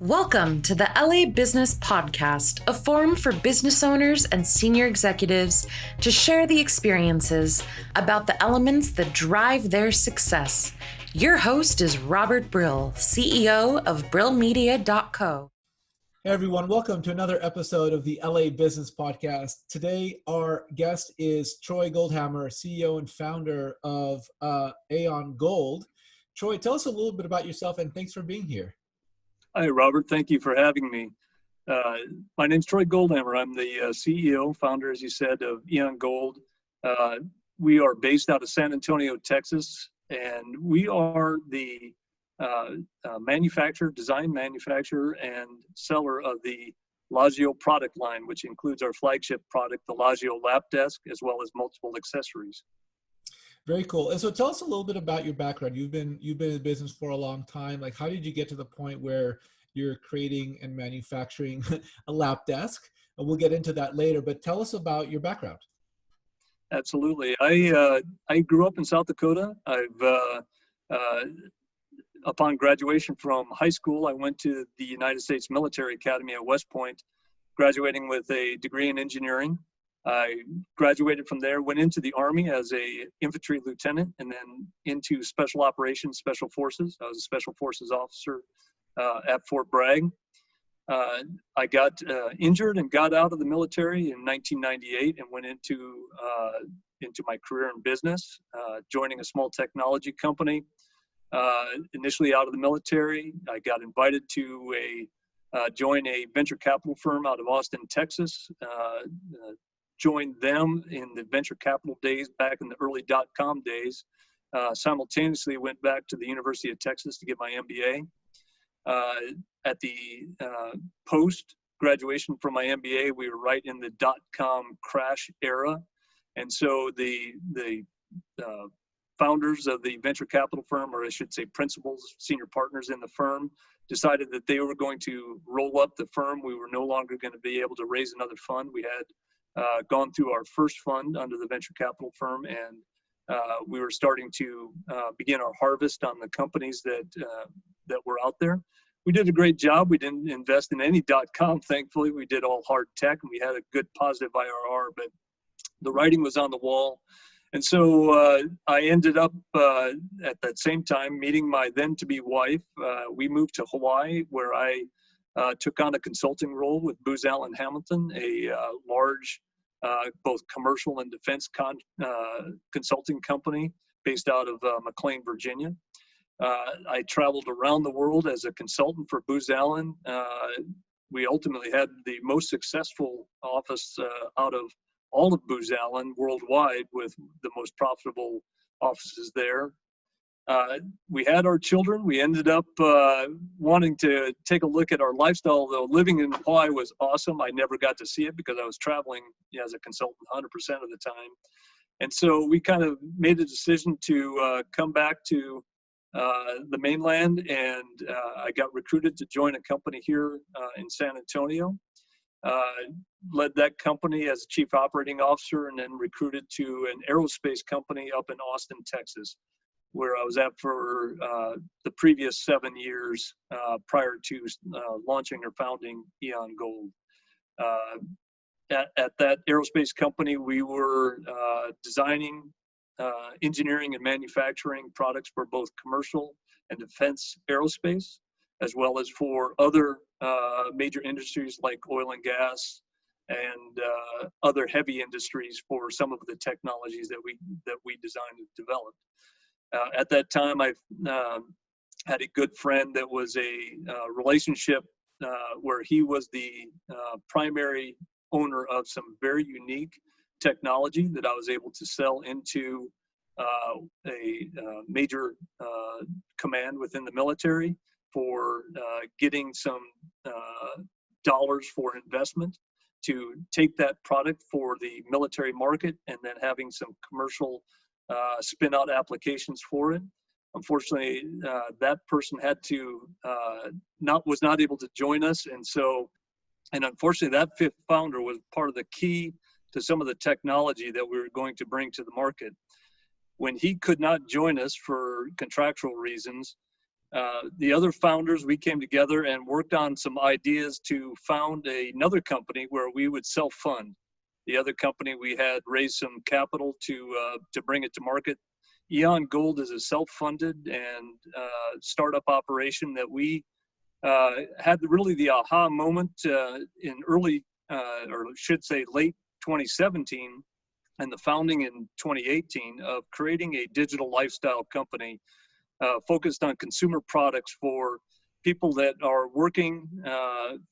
Welcome to the LA Business Podcast, a forum for business owners and senior executives to share the experiences about the elements that drive their success. Your host is Robert Brill, CEO of BrillMedia.co. Hey everyone, welcome to another episode of the LA Business Podcast. Today, our guest is Troy Goldhammer, CEO and founder of Aeon Gold. Troy, tell us a little bit about yourself and thanks for being here. Hi, Robert. Thank you for having me. My name's Troy Goldhammer. I'm the CEO, founder, as you said, of Aeon Gold. We are based out of San Antonio, Texas, and we are the design manufacturer, and seller of the Lagio product line, which includes our flagship product, the Lagio lap desk, as well as multiple accessories. Very cool. And so tell us a little bit about your background. You've been in business for a long time. Like, how did you get to the point where you're creating and manufacturing a lap desk? And we'll get into that later, but tell us about your background. Absolutely. I grew up in South Dakota. Upon graduation from high school, I went to the United States Military Academy at West Point, graduating with a degree in engineering. I graduated from there, went into the Army as a infantry lieutenant, and then into special operations, special forces. I was a special forces officer at Fort Bragg. I got injured and got out of the military in 1998 and went into my career in business, joining a small technology company. Initially out of the military, I got invited to join a venture capital firm out of Austin, Texas. Joined them in the venture capital days back in the early .com days. Simultaneously went back to the University of Texas to get my MBA. At the post-graduation from my MBA, we were right in the .com crash era. And so the founders of the venture capital firm, or I should say principals, senior partners in the firm, decided that they were going to roll up the firm. We were no longer going to be able to raise another fund. We had gone through our first fund under the venture capital firm, and we were starting to begin our harvest on the companies that were out there. We did a great job. We didn't invest in any .com, thankfully. We did all hard tech, and we had a good positive IRR, but the writing was on the wall. And so I ended up at that same time meeting my then-to-be wife. We moved to Hawaii, where I took on a consulting role with Booz Allen Hamilton, a large both commercial and defense consulting company based out of McLean, Virginia. I traveled around the world as a consultant for Booz Allen. We ultimately had the most successful office out of all of Booz Allen worldwide, with the most profitable offices there. We had our children. We ended up wanting to take a look at our lifestyle, though living in Hawaii was awesome. I never got to see it because I was traveling as a consultant 100% of the time. And so we kind of made a decision to come back to the mainland, and I got recruited to join a company here in San Antonio. Led that company as chief operating officer, and then recruited to an aerospace company up in Austin, Texas, where I was at for the previous 7 years prior to launching or founding Aeon Gold. At that aerospace company, we were designing, engineering, and manufacturing products for both commercial and defense aerospace, as well as for other major industries like oil and gas and other heavy industries for some of the technologies that we designed and developed. At that time, I had a good friend that was a relationship where he was the primary owner of some very unique technology that I was able to sell into a major command within the military for getting some dollars for investment to take that product for the military market, and then having some commercial spin-out applications for it. Unfortunately, that person had to was not able to join us, and unfortunately, that fifth founder was part of the key to some of the technology that we were going to bring to the market. When he could not join us for contractual reasons, the other founders, we came together and worked on some ideas to found another company where we would self-fund. The other company, we had raised some capital to bring it to market. Aeon Gold is a self-funded and startup operation that we had really the aha moment in early, or should say late 2017, and the founding in 2018 of creating a digital lifestyle company focused on consumer products for people that are working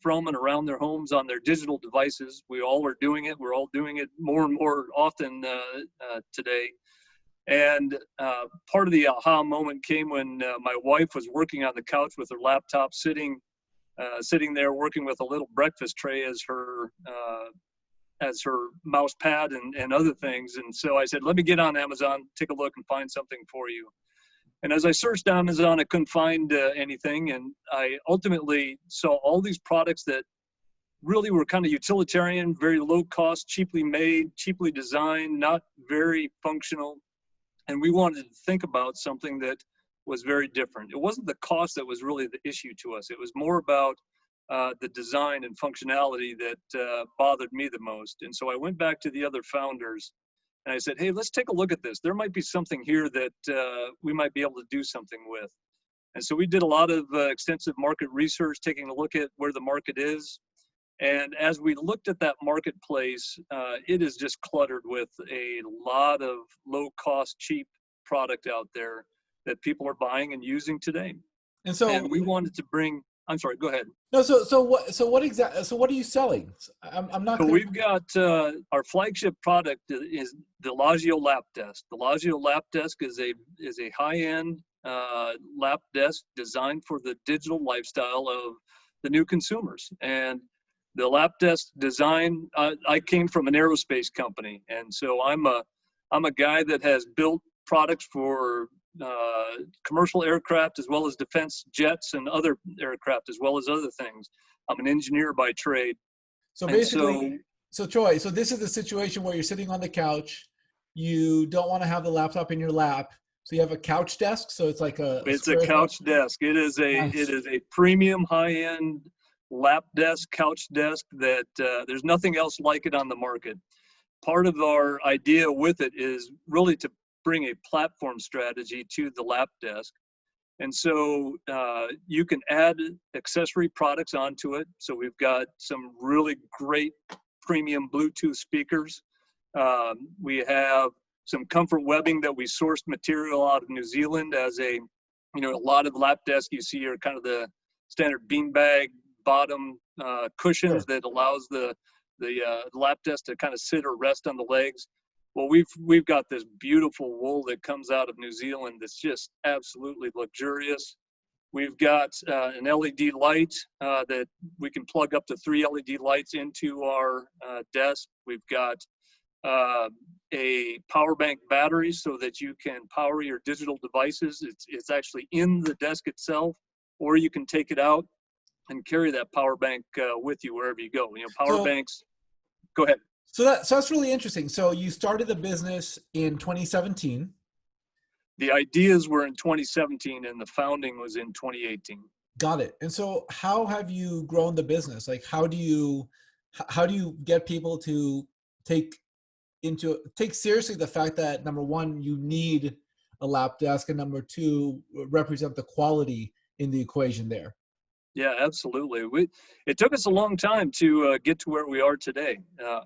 from and around their homes on their digital devices. We all are doing it. We're all doing it more and more often today. And part of the aha moment came when my wife was working on the couch with her laptop, sitting there working with a little breakfast tray as her mouse pad and other things. And so I said, let me get on Amazon, take a look and find something for you. And as I searched Amazon, I couldn't find anything. And I ultimately saw all these products that really were kind of utilitarian, very low cost, cheaply made, cheaply designed, not very functional. And we wanted to think about something that was very different. It wasn't the cost that was really the issue to us. It was more about the design and functionality that bothered me the most. And so I went back to the other founders and I said, hey, let's take a look at this. There might be something here that we might be able to do something with. And so we did a lot of extensive market research, taking a look at where the market is. And as we looked at that marketplace, it is just cluttered with a lot of low-cost, cheap product out there that people are buying and using today. And we wanted to bring. I'm sorry. Go ahead. No. So what are you selling? I'm not. So we've got our flagship product is the Lagio Lap Desk. The Lagio Lap Desk is a high-end lap desk designed for the digital lifestyle of the new consumers. And the lap desk design, I came from an aerospace company, and so I'm a guy that has built products for commercial aircraft as well as defense jets and other aircraft as well as other things. I'm an engineer by trade. So basically, so Troy, so this is the situation where you're sitting on the couch, you don't want to have the laptop in your lap, so you have a couch desk. So it's like a couch desk. It is a premium high-end lap desk, couch desk that there's nothing else like it on the market. Part of our idea with it is really to bring a platform strategy to the lap desk. And so you can add accessory products onto it. So we've got some really great premium Bluetooth speakers. We have some comfort webbing that we sourced material out of New Zealand as a lot of lap desks you see are kind of the standard beanbag bottom cushions that allows the lap desk to kind of sit or rest on the legs. Well, we've got this beautiful wool that comes out of New Zealand that's just absolutely luxurious. We've got an LED light that we can plug up to 3 LED lights into our desk. We've got a power bank battery so that you can power your digital devices. It's actually in the desk itself, or you can take it out and carry that power bank with you wherever you go. Power banks. Go ahead. So that's really interesting. So you started the business in 2017. The ideas were in 2017 and the founding was in 2018. Got it. And so how have you grown the business? Like how do you get people to take seriously the fact that, number one, you need a lap desk, and number two, represent the quality in the equation there? Yeah, absolutely. It took us a long time to get to where we are today,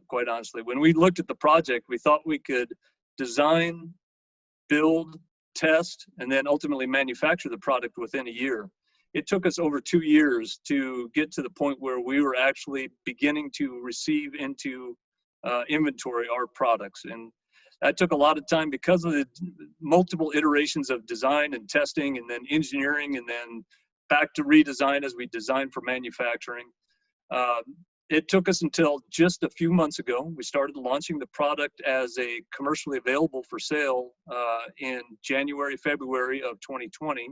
quite honestly. When we looked at the project, we thought we could design, build, test, and then ultimately manufacture the product within a year. It took us over 2 years to get to the point where we were actually beginning to receive into inventory our products. And that took a lot of time because of the multiple iterations of design and testing and then engineering and then back to redesign as we design for manufacturing. It took us until just a few months ago. We started launching the product as a commercially available for sale in January, February of 2020.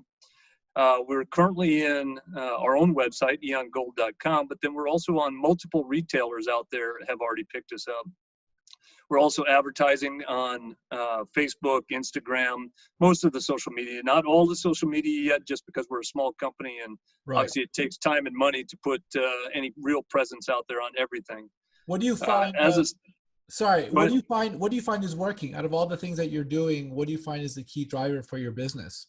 We're currently in our own website, eongold.com, but then we're also on multiple retailers out there have already picked us up. We're also advertising on Facebook, Instagram, most of the social media, not all the social media yet, just because we're a small company and Right. obviously it takes time and money to put any real presence out there on everything. What do you find? Sorry, what do you find is working out of all the things that you're doing? What do you find is the key driver for your business?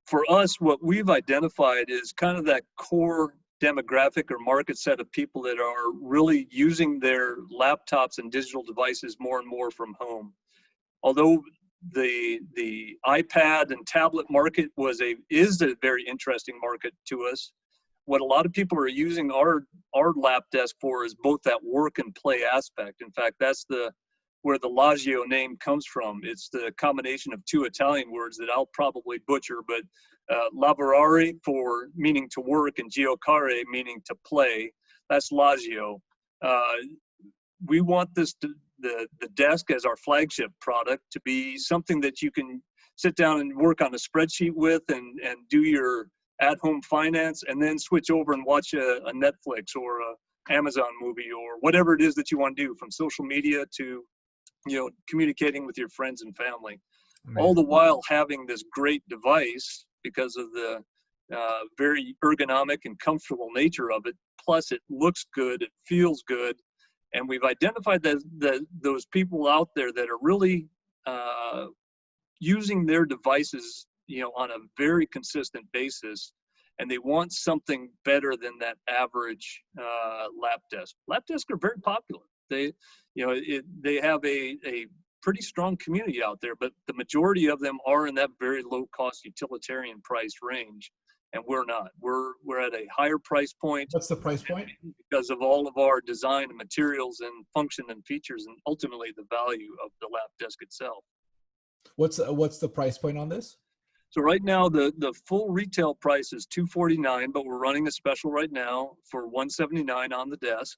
For us, what we've identified is kind of that core demographic or market set of people that are really using their laptops and digital devices more and more from home. Although the iPad and tablet market is a very interesting market to us, what a lot of people are using our lap desk for is both that work and play aspect. In fact, that's where the Lagio name comes from. It's the combination of two Italian words that I'll probably butcher, but lavorare for meaning to work and giocare meaning to play. That's Lagio. We want the desk as our flagship product to be something that you can sit down and work on a spreadsheet with and do your at-home finance, and then switch over and watch a Netflix or a Amazon movie or whatever it is that you want to do, from social media to communicating with your friends and family. Amazing. All the while having this great device because of the very ergonomic and comfortable nature of it. Plus it looks good, it feels good. And we've identified that those people out there that are really using their devices on a very consistent basis, and they want something better than that average lap desk. Lap desks are very popular. They have a pretty strong community out there, but the majority of them are in that very low cost utilitarian price range, and we're not. We're at a higher price point. What's the price point? Because of all of our design and materials and function and features, and ultimately the value of the lap desk itself. What's the price point on this? So right now the full retail price is $249, but we're running a special right now for $179 on the desk.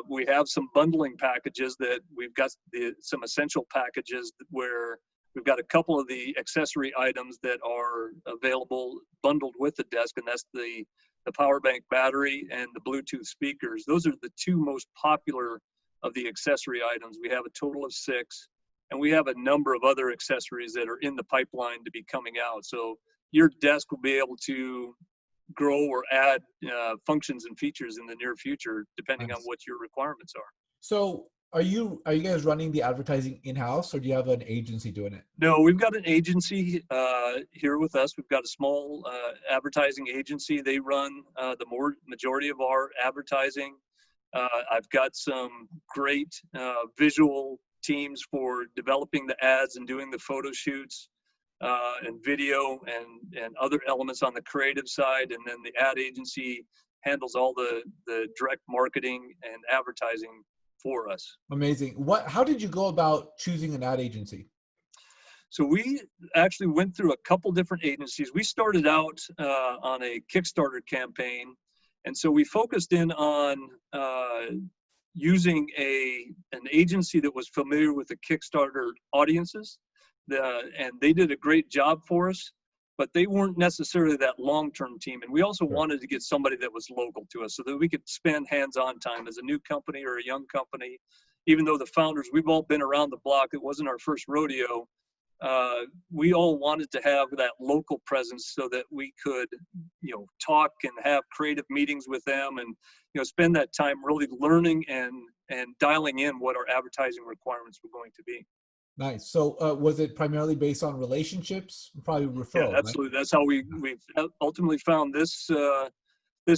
We have some bundling packages that we've got some essential packages where we've got a couple of the accessory items that are available bundled with the desk, and that's the power bank battery and the Bluetooth speakers. Those are the two most popular of the accessory items. We have a total of 6. And we have a number of other accessories that are in the pipeline to be coming out. So your desk will be able to grow or add functions and features in the near future, depending on what your requirements are. So are you guys running the advertising in-house, or do you have an agency doing it? No, we've got an agency here with us. We've got a small advertising agency. They run the majority of our advertising. I've got some great visual teams for developing the ads and doing the photo shoots and video and other elements on the creative side, and then the ad agency handles all the direct marketing and advertising for us. Amazing. How did you go about choosing an ad agency? So we actually went through a couple different agencies. We started out on a Kickstarter campaign, and so we focused in on using an agency that was familiar with the Kickstarter audiences, and they did a great job for us, but they weren't necessarily that long-term team. And we also wanted to get somebody that was local to us so that we could spend hands-on time as a new company or a young company. Even though the founders, we've all been around the block, it wasn't our first rodeo. We all wanted to have that local presence so that we could, talk and have creative meetings with them and, spend that time really learning and dialing in what our advertising requirements were going to be. Nice. So was it primarily based on relationships? Probably referral. Yeah, absolutely. Right? That's how we ultimately found this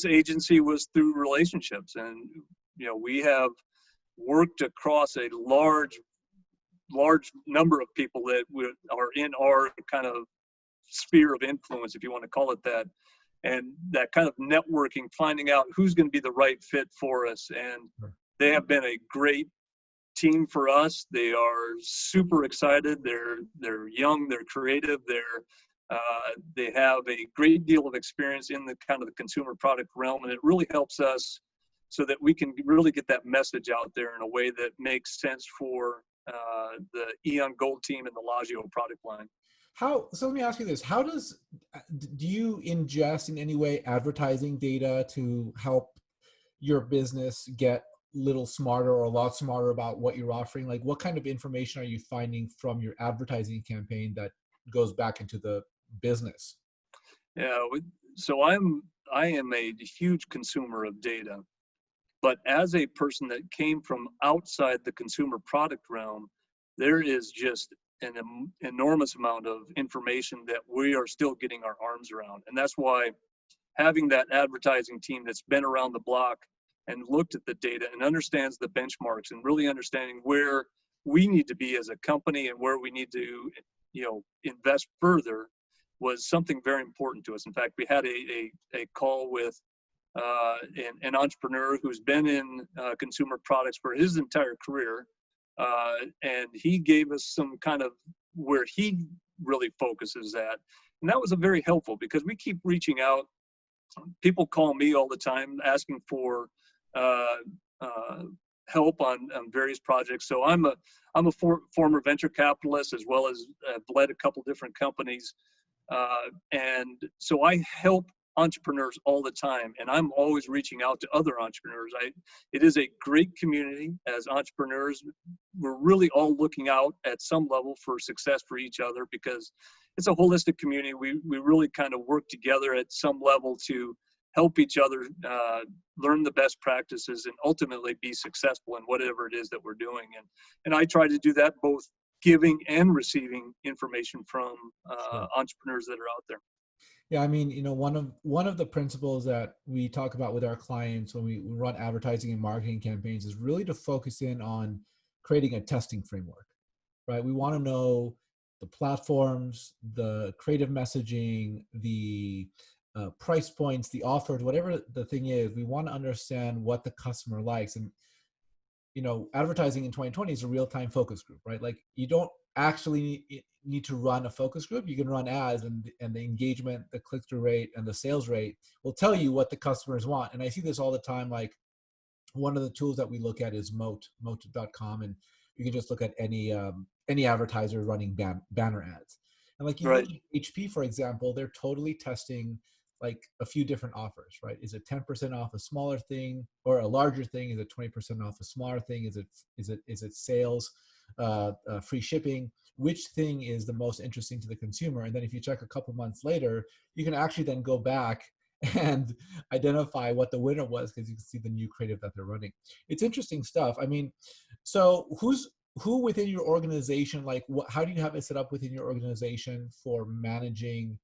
agency was through relationships. And, we have worked across a large number of people that are in our kind of sphere of influence, if you want to call it that, and that kind of networking, finding out who's going to be the right fit for us. And they have been a great team for us. They are super excited. They're young, they're creative, they have a great deal of experience in the kind of the consumer product realm, and it really helps us so that we can really get that message out there in a way that makes sense for the Aeon Gold team and the Lagio product line. So let me ask you this. Do you ingest in any way advertising data to help your business get little smarter or a lot smarter about what you're offering? Like, what kind of information are you finding from your advertising campaign that goes back into the business? Yeah, so I am a huge consumer of data, but as a person that came from outside the consumer product realm, there is just an enormous amount of information that we are still getting our arms around. And that's why having that advertising team that's been around the block and looked at the data and understands the benchmarks and really understanding where we need to be as a company and where we need to, invest further was something very important to us. In fact, we had a call with an entrepreneur who's been in consumer products for his entire career. And he gave us some kind of where he really focuses at. And that was a very helpful, because we keep reaching out. People call me all the time asking for uh, help on various projects. So I'm a former venture capitalist, as well as led a couple different companies. And so I help entrepreneurs all the time, and I'm always reaching out to other entrepreneurs. It is a great community. As entrepreneurs, we're really all looking out at some level for success for each other, because it's a holistic community. We really kind of work together at some level to help each other learn the best practices and ultimately be successful in whatever it is that we're doing. And I try to do that, both giving and receiving information from Sure. entrepreneurs that are out there. Yeah, I mean, one of the principles that we talk about with our clients when we run advertising and marketing campaigns is really to focus in on creating a testing framework, right? We want to know the platforms, the creative messaging, the price points, the offers, whatever the thing is. We want to understand what the customer likes. And advertising in 2020 is a real-time focus group, right? Like, you don't actually need to run a focus group. You can run ads, and the engagement, the click-through rate, and the sales rate will tell you what the customers want. And I see this all the time. Like, one of the tools that we look at is moat.com, and you can just look at any advertiser running banner ads. And like, you look Right. at HP, for example, they're totally testing like a few different offers, right? Is it 10% off a smaller thing or a larger thing? Is it 20% off a smaller thing? Is it sales, free shipping? Which thing is the most interesting to the consumer? And then if you check a couple months later, you can actually then go back and identify what the winner was, because you can see the new creative that they're running. It's interesting stuff. I mean, so who within your organization, like, how do you have it set up within your organization for managing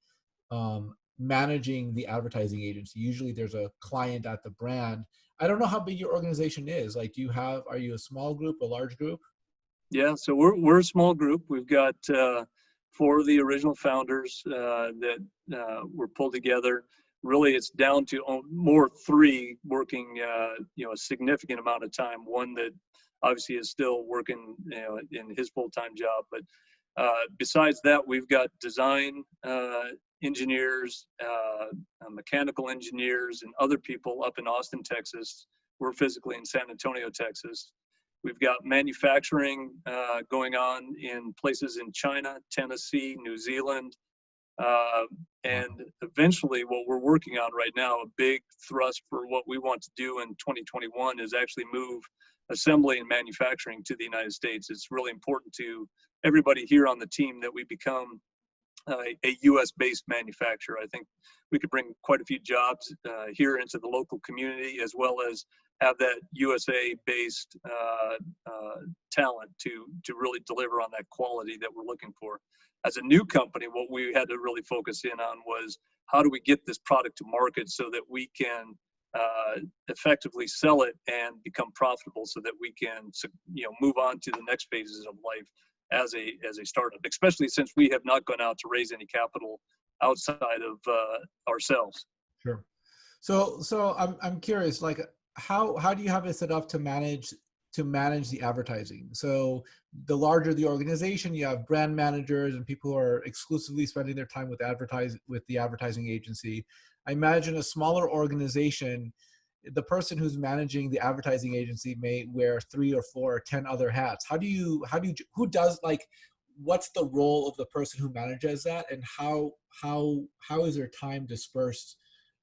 the advertising agency? Usually there's a client at the brand. I don't know how big your organization is. Like, are you a small group, a large group? Yeah, so we're a small group. We've got four of the original founders that were pulled together. Really, it's down to more three working, a significant amount of time. One that obviously is still working, in his full-time job. But besides that, we've got design engineers, mechanical engineers, and other people up in Austin, Texas. We're physically in San Antonio, Texas. We've got manufacturing going on in places in China, Tennessee, New Zealand. And eventually, what we're working on right now, a big thrust for what we want to do in 2021, is actually move assembly and manufacturing to the United States. It's really important to everybody here on the team that we become a U.S.-based manufacturer. I think we could bring quite a few jobs here into the local community, as well as have that USA-based talent to really deliver on that quality that we're looking for. As a new company, what we had to really focus in on was, how do we get this product to market so that we can effectively sell it and become profitable, so that we can move on to the next phases of life as a startup, especially since we have not gone out to raise any capital outside of ourselves. Sure. So I'm curious, like, how do you have it set up to manage the advertising? So the larger the organization, you have brand managers and people who are exclusively spending their time with the advertising agency. I imagine a smaller organization, the person who's managing the advertising agency may wear 3 or 4 or 10 other hats. Who does, like, what's the role of the person who manages that, and how is their time dispersed,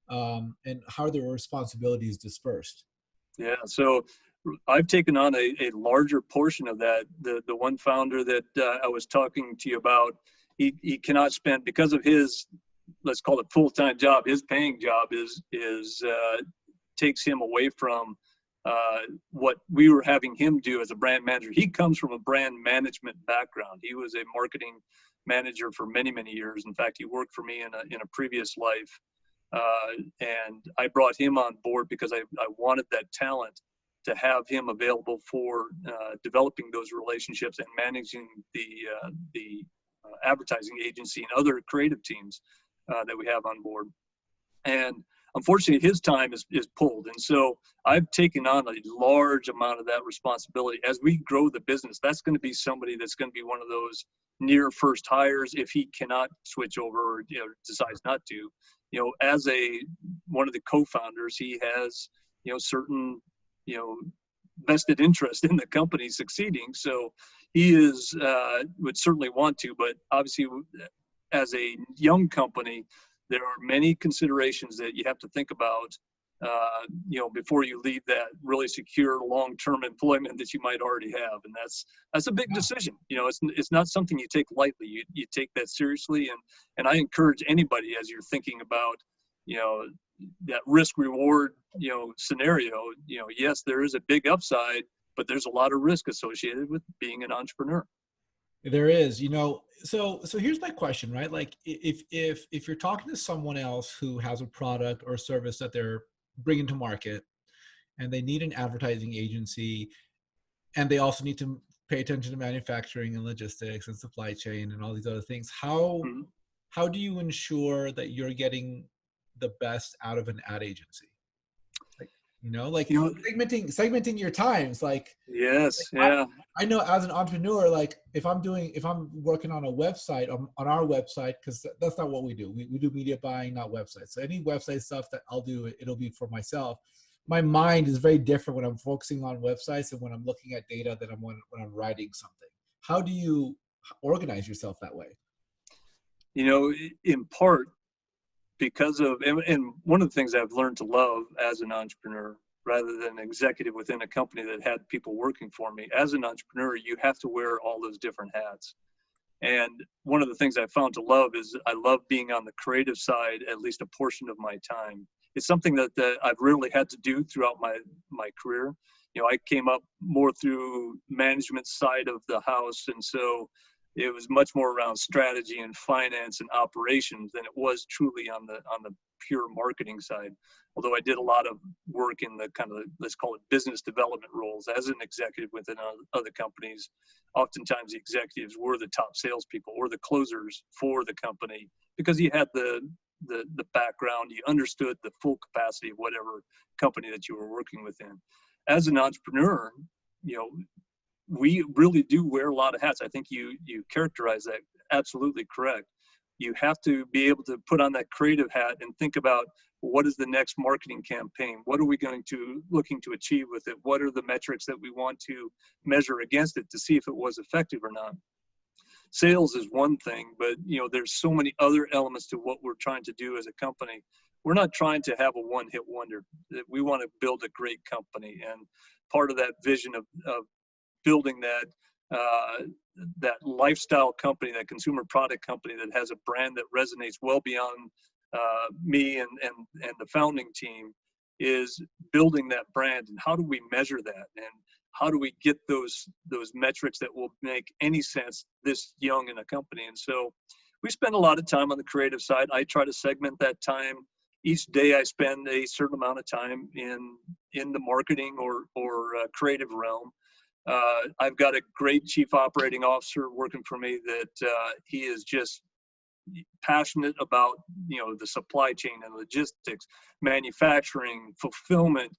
and how are their responsibilities dispersed? Yeah, so I've taken on a larger portion of that. The one founder that I was talking to you about, he cannot spend, because of his, let's call it full-time job, his paying job is takes him away from what we were having him do as a brand manager. He comes from a brand management background. He was a marketing manager for many, many years. In fact, he worked for me in a previous life. And I brought him on board because I wanted that talent to have him available for developing those relationships and managing the advertising agency and other creative teams that we have on board. And unfortunately, his time is pulled. And so I've taken on a large amount of that responsibility. As we grow the business, that's going to be somebody that's going to be one of those near first hires if he cannot switch over or decides not to. As one of the co-founders, he has certain vested interest in the company succeeding. So he would certainly want to, but obviously as a young company, there are many considerations that you have to think about, before you leave that really secure long-term employment that you might already have. And that's a big decision. It's not something you take lightly. You take that seriously. And I encourage anybody, as you're thinking about, that risk reward, scenario, yes, there is a big upside, but there's a lot of risk associated with being an entrepreneur. There is, so here's my question, right? Like if you're talking to someone else who has a product or service that they're bringing to market and they need an advertising agency and they also need to pay attention to manufacturing and logistics and supply chain and all these other things, how do you ensure that you're getting the best out of an ad agency? Segmenting your times, I know as an entrepreneur, like if I'm working on a website, on our website, because that's not what we do. We do media buying, not websites. So any website stuff that I'll do, it'll be for myself. My mind is very different when I'm focusing on websites and when I'm looking at data than when I'm writing something. How do you organize yourself that way? In part, because of, and one of the things I've learned to love as an entrepreneur, rather than an executive within a company that had people working for me, as an entrepreneur, you have to wear all those different hats. And one of the things I found to love is I love being on the creative side, at least a portion of my time. It's something that I've rarely had to do throughout my career. I came up more through management side of the house. And so it was much more around strategy and finance and operations than it was truly on the pure marketing side. Although I did a lot of work in the kind of, let's call it business development roles as an executive within other companies. Oftentimes the executives were the top salespeople or the closers for the company because you had the background, you understood the full capacity of whatever company that you were working within. As an entrepreneur, we really do wear a lot of hats. I think you characterize that absolutely correct. You have to be able to put on that creative hat and think about what is the next marketing campaign? What are we looking to achieve with it? What are the metrics that we want to measure against it to see if it was effective or not? Sales is one thing, but there's so many other elements to what we're trying to do as a company. We're not trying to have a one-hit wonder. We want to build a great company, and part of that vision of building that lifestyle company, that consumer product company that has a brand that resonates well beyond me and the founding team, is building that brand. And how do we measure that? And how do we get those metrics that will make any sense this young in a company? And so we spend a lot of time on the creative side. I try to segment that time. Each day I spend a certain amount of time in the marketing or creative realm. I've got a great chief operating officer working for me that he is just passionate about the supply chain and logistics, manufacturing, fulfillment,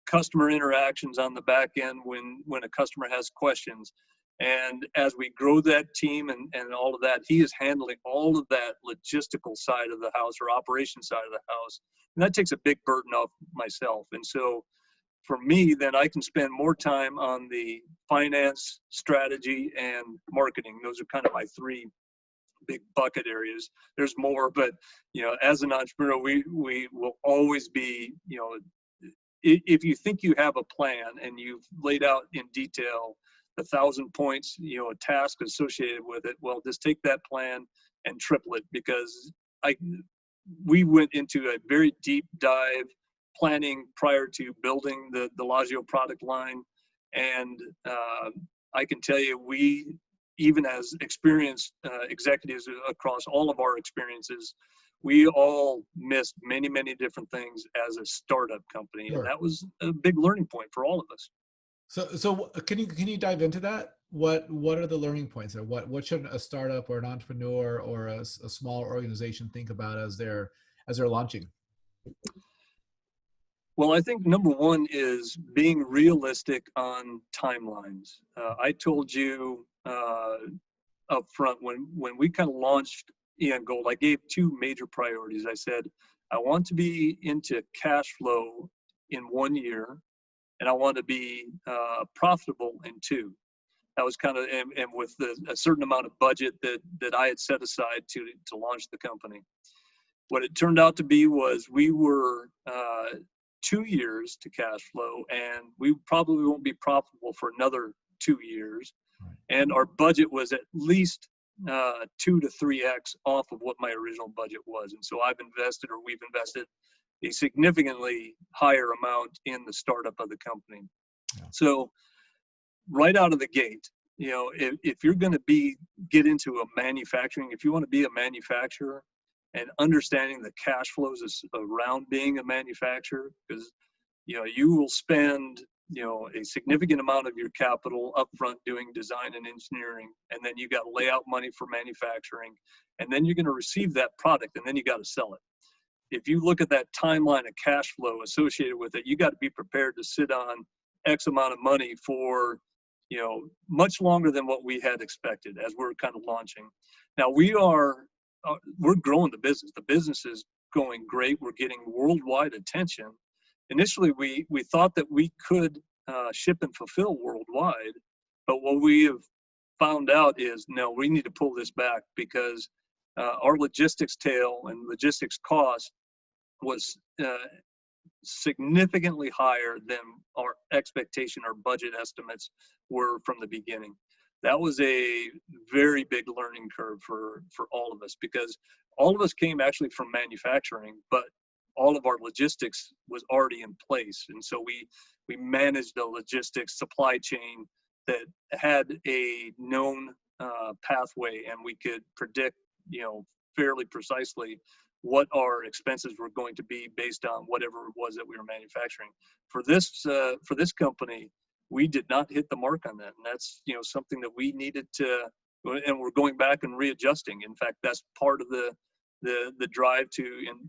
customer interactions on the back end when a customer has questions. And as we grow that team and all of that, he is handling all of that logistical side of the house or operation side of the house. And that takes a big burden off myself. And so for me, then I can spend more time on the finance, strategy, and marketing. Those are kind of my three big bucket areas. There's more, but as an entrepreneur, we will always be if you think you have a plan and you've laid out in detail the 1,000 points, a task associated with it, well, just take that plan and triple it, because we went into a very deep dive planning prior to building the Lagio product line. And I can tell you, we, even as experienced executives across all of our experiences, we all missed many, many different things as a startup company. Sure. And that was a big learning point for all of us. So can you dive into that? What are the learning points, or what should a startup or an entrepreneur or a small organization think about as they're launching? Well, I think number one is being realistic on timelines. I told you up front when we kind of launched Aeon Gold, I gave two major priorities. I said, I want to be into cash flow in 1 year, and I want to be profitable in 2. That was kind of, and with a certain amount of budget that I had set aside to launch the company. What it turned out to be was we were 2 years to cash flow, and we probably won't be profitable for another 2 years. And our budget was at least 2 to 3x off of what my original budget was. And so we've invested a significantly higher amount in the startup of the company. Yeah. So right out of the gate, if you're going to get into a manufacturing, if you want to be a manufacturer, and understanding the cash flows around being a manufacturer, because you will spend a significant amount of your capital upfront doing design and engineering, and then you got to lay out money for manufacturing, and then you're going to receive that product, and then you got to sell it. If you look at that timeline of cash flow associated with it, you got to be prepared to sit on X amount of money for much longer than what we had expected as we're kind of launching. Now we're growing the business. The business is going great. We're getting worldwide attention. Initially, we thought that we could ship and fulfill worldwide, but what we have found out is, no, we need to pull this back, because our logistics tail and logistics cost was significantly higher than our expectation, our budget estimates were from the beginning. That was a very big learning curve for all of us, because all of us came actually from manufacturing, but all of our logistics was already in place. And so we managed a logistics supply chain that had a known pathway, and we could predict, fairly precisely what our expenses were going to be based on whatever it was that we were manufacturing. For this company, we did not hit the mark on that, and that's something that we needed to, and we're going back and readjusting. In fact, that's part of the drive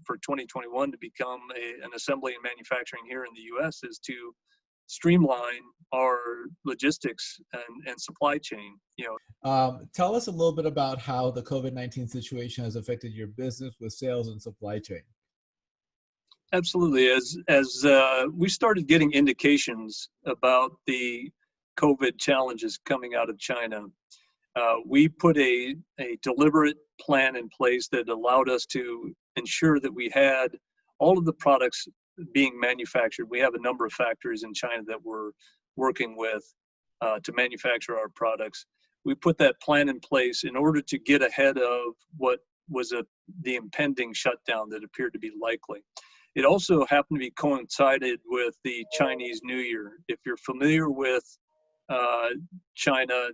for 2021 to become an assembly and manufacturing here in the U.S. is to streamline our logistics and supply chain. Tell us a little bit about how the COVID-19 situation has affected your business with sales and supply chain. Absolutely. As we started getting indications about the COVID challenges coming out of China, we put a deliberate plan in place that allowed us to ensure that we had all of the products being manufactured. We have a number of factories in China that we're working with to manufacture our products. We put that plan in place in order to get ahead of what was the impending shutdown that appeared to be likely. It also happened to be coincided with the Chinese New Year. If you're familiar with China,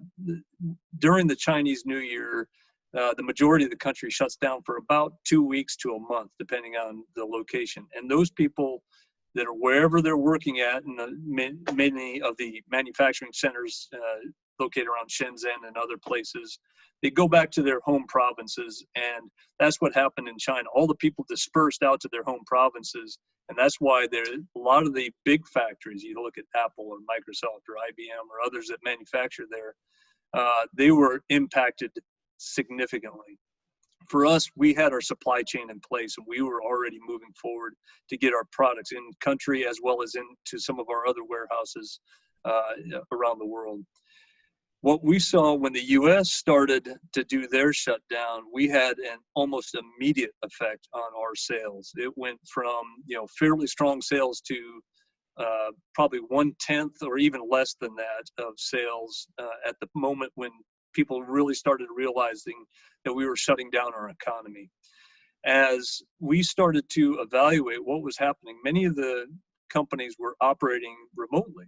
during the Chinese New Year, the majority of the country shuts down for about 2 weeks to a month, depending on the location. And those people that are wherever they're working at, and many of the manufacturing centers located around Shenzhen and other places, they go back to their home provinces. And that's what happened in China. All the people dispersed out to their home provinces. And that's why a lot of the big factories, you look at Apple or Microsoft or IBM or others that manufacture there, they were impacted significantly. For us, we had our supply chain in place, and we were already moving forward to get our products in country as well as into some of our other warehouses around the world. What we saw when the U.S. started to do their shutdown, we had an almost immediate effect on our sales. It went from fairly strong sales to probably 1/10 or even less than that of sales at the moment when people really started realizing that we were shutting down our economy. As we started to evaluate what was happening, many of the companies were operating remotely,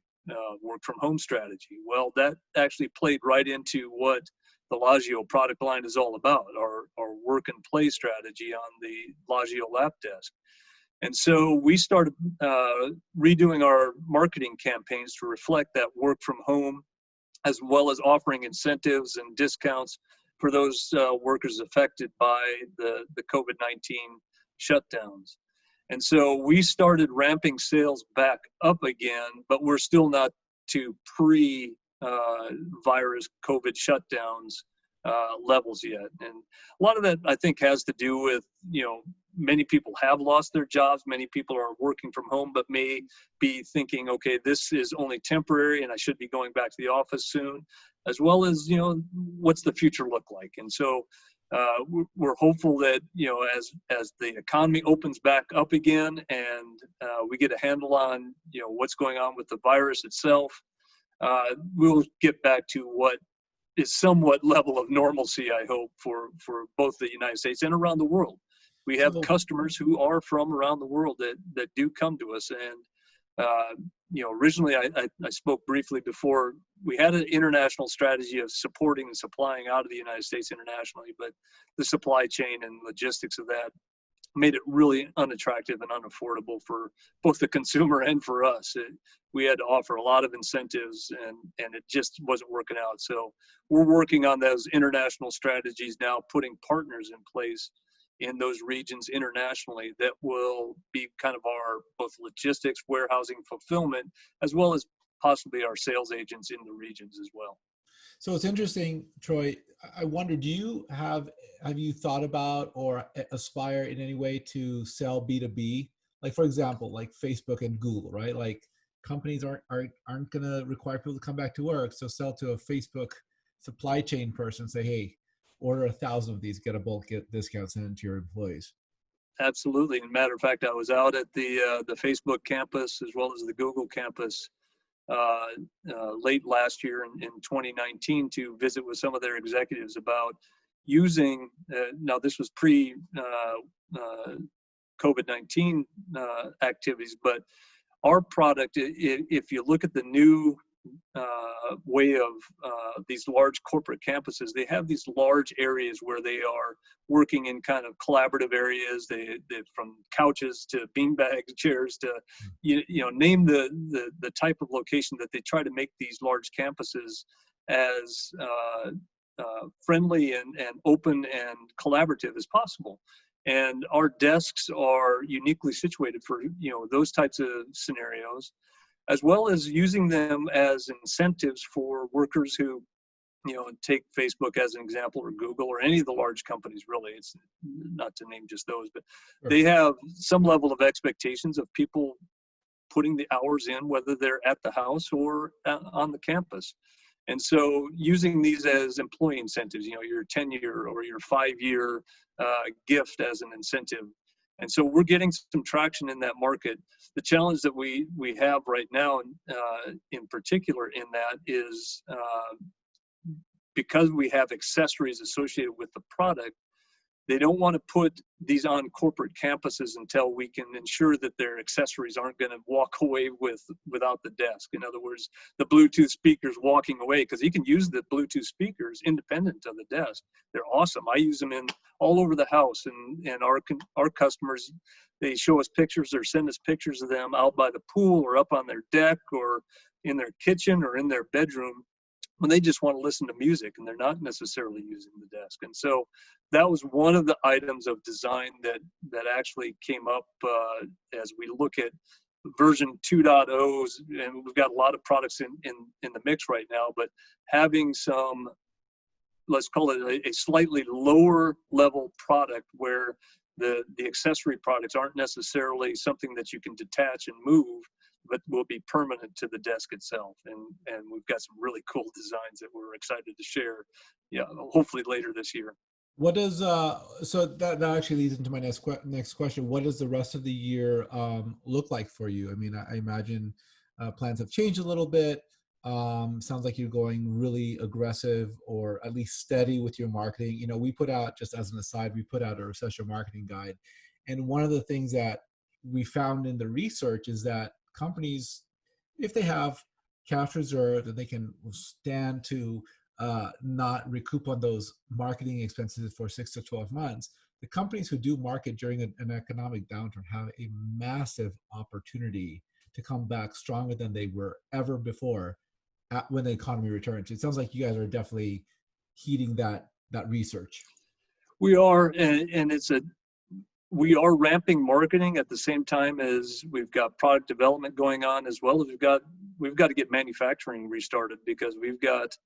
work from home strategy. Well, that actually played right into what the Lagio product line is all about, our work and play strategy on the Lagio lap desk. And so we started redoing our marketing campaigns to reflect that work from home, as well as offering incentives and discounts for those workers affected by the COVID-19 shutdowns. And so we started ramping sales back up again, but we're still not to pre-virus COVID shutdowns levels yet. And a lot of that, I think, has to do with, many people have lost their jobs. Many people are working from home, but may be thinking, okay, this is only temporary and I should be going back to the office soon, as well as, what's the future look like? And so we're hopeful that, as the economy opens back up again and we get a handle on, what's going on with the virus itself, we'll get back to what is somewhat level of normalcy, I hope, for both the United States and around the world. We have customers who are from around the world that do come to us. And, originally I spoke briefly before, we had an international strategy of supporting and supplying out of the United States internationally, but the supply chain and logistics of that made it really unattractive and unaffordable for both the consumer and for us. We had to offer a lot of incentives and it just wasn't working out. So we're working on those international strategies now, putting partners in place in those regions internationally that will be kind of our both logistics, warehousing, fulfillment, as well as possibly our sales agents in the regions as well. So it's interesting, Troy. I wonder, have you thought about or aspire in any way to sell B2B? Like, for example, like Facebook and Google, right? Like companies aren't going to require people to come back to work. So sell to a Facebook supply chain person, say, hey, order 1,000 of these, get a bulk discount, send it to your employees. Absolutely. As a matter of fact, I was out at the Facebook campus as well as the Google campus late last year in 2019 to visit with some of their executives about using, now this was pre COVID-19 activities, but our product, if you look at the new way of these large corporate campuses, they have these large areas where they are working in kind of collaborative areas. They from couches to beanbag chairs to name the type of location that they try to make these large campuses as friendly and open and collaborative as possible. And our desks are uniquely situated for those types of scenarios, as well as using them as incentives for workers who, take Facebook as an example, or Google, or any of the large companies, really. It's not to name just those, but sure. They have some level of expectations of people putting the hours in, whether they're at the house or on the campus. And so using these as employee incentives, your 10-year or your 5-year gift as an incentive. And so we're getting some traction in that market. The challenge that we have right now, in particular in that, is because we have accessories associated with the product, they don't want to put these on corporate campuses until we can ensure that their accessories aren't going to walk away without the desk. In other words, the Bluetooth speakers walking away, because you can use the Bluetooth speakers independent of the desk. They're awesome. I use them all over the house, and our customers, they show us pictures or send us pictures of them out by the pool or up on their deck or in their kitchen or in their bedroom, when they just want to listen to music and they're not necessarily using the desk. And so that was one of the items of design that actually came up as we look at version 2.0, and we've got a lot of products in the mix right now, but having some, let's call it a slightly lower level product where the accessory products aren't necessarily something that you can detach and move, but will be permanent to the desk itself. And we've got some really cool designs that we're excited to share, hopefully later this year. What does so that actually leads into my next question. What does the rest of the year look like for you? I mean, I imagine plans have changed a little bit. Sounds like you're going really aggressive or at least steady with your marketing. We put out, just as an aside, we put out a recession marketing guide, and one of the things that we found in the research is that companies, if they have cash reserve, that they can stand to not recoup on those marketing expenses for 6 to 12 months. The companies who do market during an economic downturn have a massive opportunity to come back stronger than they were ever before when the economy returns. It sounds like you guys are definitely heeding that research. We are, and we are ramping marketing at the same time as we've got product development going on, as well as we've got to get manufacturing restarted, because we've got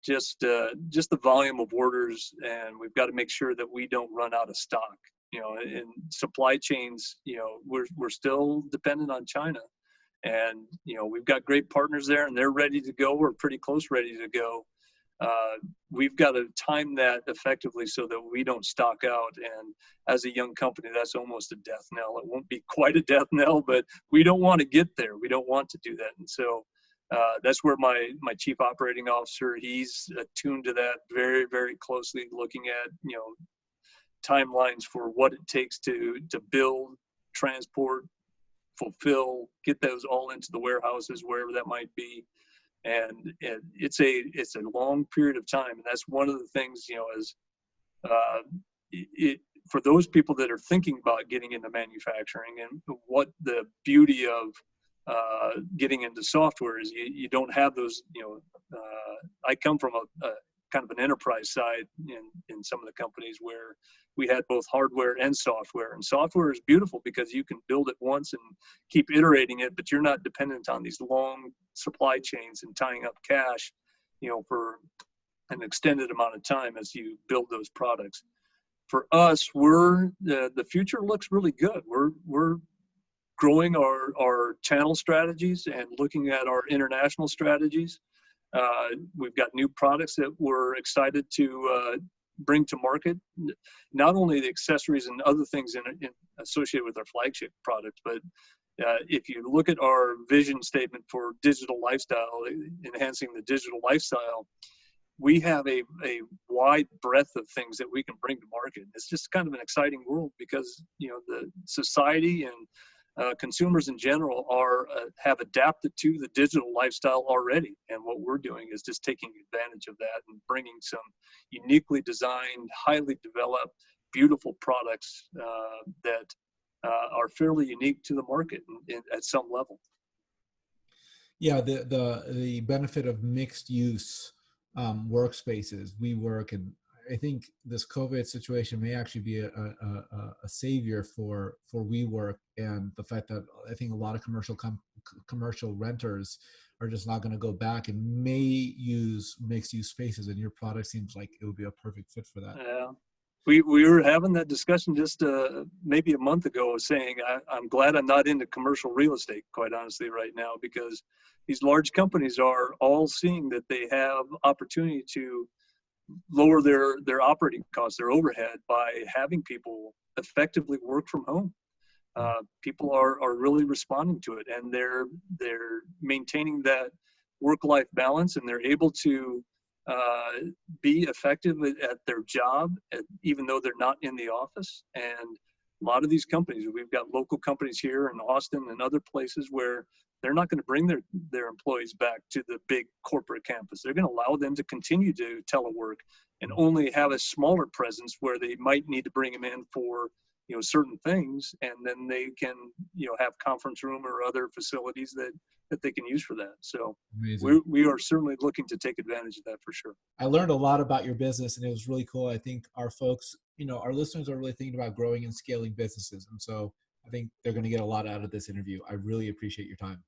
just the volume of orders, and we've got to make sure that we don't run out of stock. In supply chains, we're still dependent on China, and we've got great partners there, and they're ready to go. We're pretty close ready to go. We've got to time that effectively so that we don't stock out. And as a young company, that's almost a death knell. It won't be quite a death knell, but we don't want to get there. We don't want to do that. And so that's where my chief operating officer, he's attuned to that very, very closely, looking at, timelines for what it takes to build, transport, fulfill, get those all into the warehouses, wherever that might be. And it's a long period of time, and that's one of the things, as for those people that are thinking about getting into manufacturing, and what the beauty of getting into software is, you don't have those. I come from a kind of an enterprise side in some of the companies where we had both hardware and software. And software is beautiful because you can build it once and keep iterating it, but you're not dependent on these long supply chains and tying up cash, for an extended amount of time as you build those products. For us, the future looks really good. We're growing our channel strategies and looking at our international strategies. We've got new products that we're excited to bring to market. Not only the accessories and other things associated with our flagship product, but if you look at our vision statement for digital lifestyle, enhancing the digital lifestyle, we have a wide breadth of things that we can bring to market. It's just kind of an exciting world because, the society and consumers in general have adapted to the digital lifestyle already. And what we're doing is just taking advantage of that and bringing some uniquely designed, highly developed, beautiful products that are fairly unique to the market at some level. Yeah, the benefit of mixed use workspaces, WeWork, and I think this COVID situation may actually be a savior for WeWork, and the fact that I think a lot of commercial renters are just not going to go back and may use mixed use spaces, and your product seems like it would be a perfect fit for that. Yeah. We were having that discussion just maybe a month ago, saying I'm glad I'm not into commercial real estate, quite honestly, right now, because these large companies are all seeing that they have opportunity to lower their operating costs, their overhead, by having people effectively work from home. People are really responding to it, and they're maintaining that work-life balance, and they're able to be effective at their job, even though they're not in the office. And a lot of these companies, we've got local companies here in Austin and other places where they're not going to bring their employees back to the big corporate campus. They're going to allow them to continue to telework and only have a smaller presence where they might need to bring them in for certain things, and then they can have conference room or other facilities that they can use for that. So we are certainly looking to take advantage of that for sure. I learned a lot about your business, and it was really cool. I think our folks, our listeners are really thinking about growing and scaling businesses, and so I think they're going to get a lot out of this interview. I really appreciate your time.